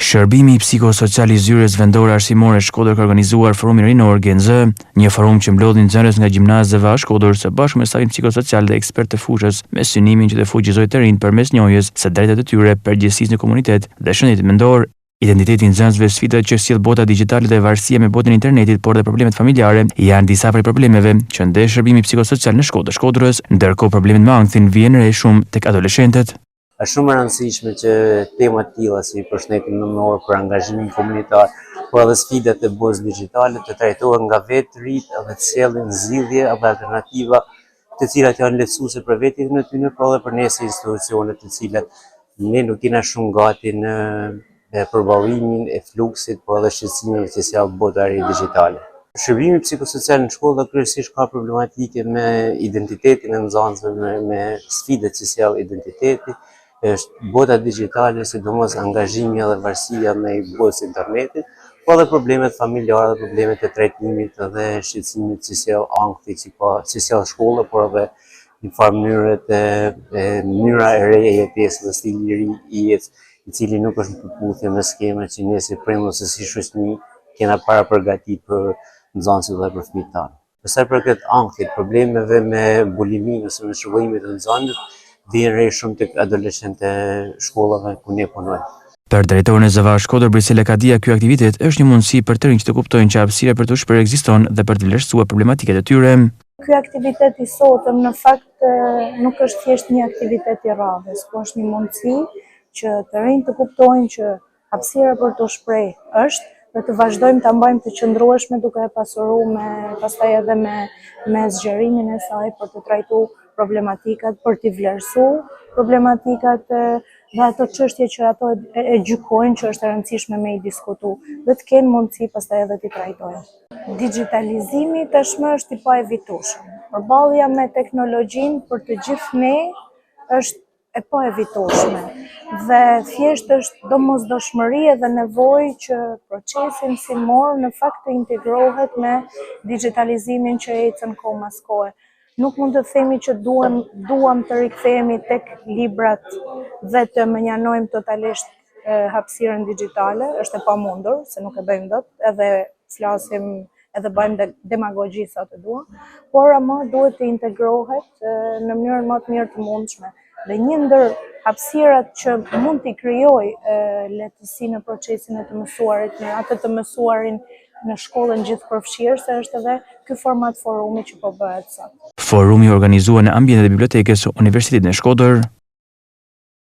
Shërbimi psikosocial i Zyres Vendore Arsimore Shkodër ka organizuar forumin rinor Gen Z, një forum që mblodhi nxënës nga gjimnazeve a Shkodër së bashku me stafin psikosocial dhe ekspertë të fushës, me synimin që të fuqizojë të rinj përmes njohjes së drejtave të tyre, përgjegjësisë në komunitet dhe shëndetit mendor. Identiteti i nxënësve, sfidat që sjell bota digjitale dhe varësia me botën e internetit, por dhe problemet familjare janë disa prej problemeve që ndesh shërbimi psikosocial në Shkodër Shkodrës, ndërkohë problemet me ankthjen vijnë re shumë tek adoleshentët. Është shumë e rëndësishme që tema të tilla si përshëndetjen mendore për angazhimin komunitar, por edhe sfidat e botës digjitale të trajtohen nga vetë të rinjt dhe të sjellin zgjidhje apo alternativa të cilat janë lehtësuese për vetën e tyre, por edhe për ne si institucione të cilat ne nuk jena shumë gati në përballimin e fluksit, por edhe shqetësimin që sjell bota e digjitale. Shërbimi psikosocial në shkolla kryesisht ka problematike me identitetin e nxënësve, me sfidat që sjell identiteti. Është bota digjitale, sidomos angazhimi dhe varësia me botën e internetit, po edhe problemet familjare dhe problemet e trajtimit dhe shqetësimit që sjell ankthi që sjell shkolla, por edhe në farë mënyra e re e jetesës dhe stili i ri i jetës, i cili nuk është në përputhje me skemat që ne si prindër ose si shoqëri kena para përgatitur për nxënësit dhe për fëmijët tanë. Për sa i përket ankthit, problemeve me buliminë ose me shërbërimet e nxënësit, vjen re shumë tek adoleshentë shkollave ku ne punojmë. Për drejtorin e ZVA Shkodër Brisela Kadia, ky aktivitet është një mundësi për të rinj që të kuptojnë që hapësira për të shprehur ekziston dhe për të vlerësuar problematikat e tyre. Ky aktivitet i sotëm në fakt nuk është thjesht një aktivitet i radhës, por është një mundësi që të rinj të kuptojnë që hapësira për të shprehur është dhe të vazhdojmë ta mbajmë të qëndrueshme duke e pasuruar pastaj edhe me zgjerimin e saj për të trajtuar problematikat, për t'i vlerësuar problematikat dhe ato çështje që ato e gjykojnë që është e rëndësishme me i diskutu dhe të kenë mundësi pastaj edhe t'i trajtojnë. Digitalizimi tashmë është i paevitueshëm. Përballja me teknologjinë për të gjithë ne është e paevitueshme dhe thjesht është domosdoshmëri dhe nevojë që procesi mësimor në fakt të integrohet me digitalizimin që ecën kohë pas kohe. Nuk mund të themi që duam të rikthehemi tek librat dhe të menjanojmë totalisht hapësirën digjitale, është e pamundur, se nuk e bëjmë dot, edhe flasim edhe bëjmë demagogji sa të duam, por ama duhet të integrohet në mënyrën më të mirë të mundshme. Dhe një ndër hapësirat që mund t'i krijoj lehtësi në procesin e të mësuarit, në atë të mësuarin në shkollën gjithëpërfshirëse, është edhe ky format forumi që po bëhet sot. Forumi organizuar në ambientet e bibliotekës së Universitetit në Shkodër.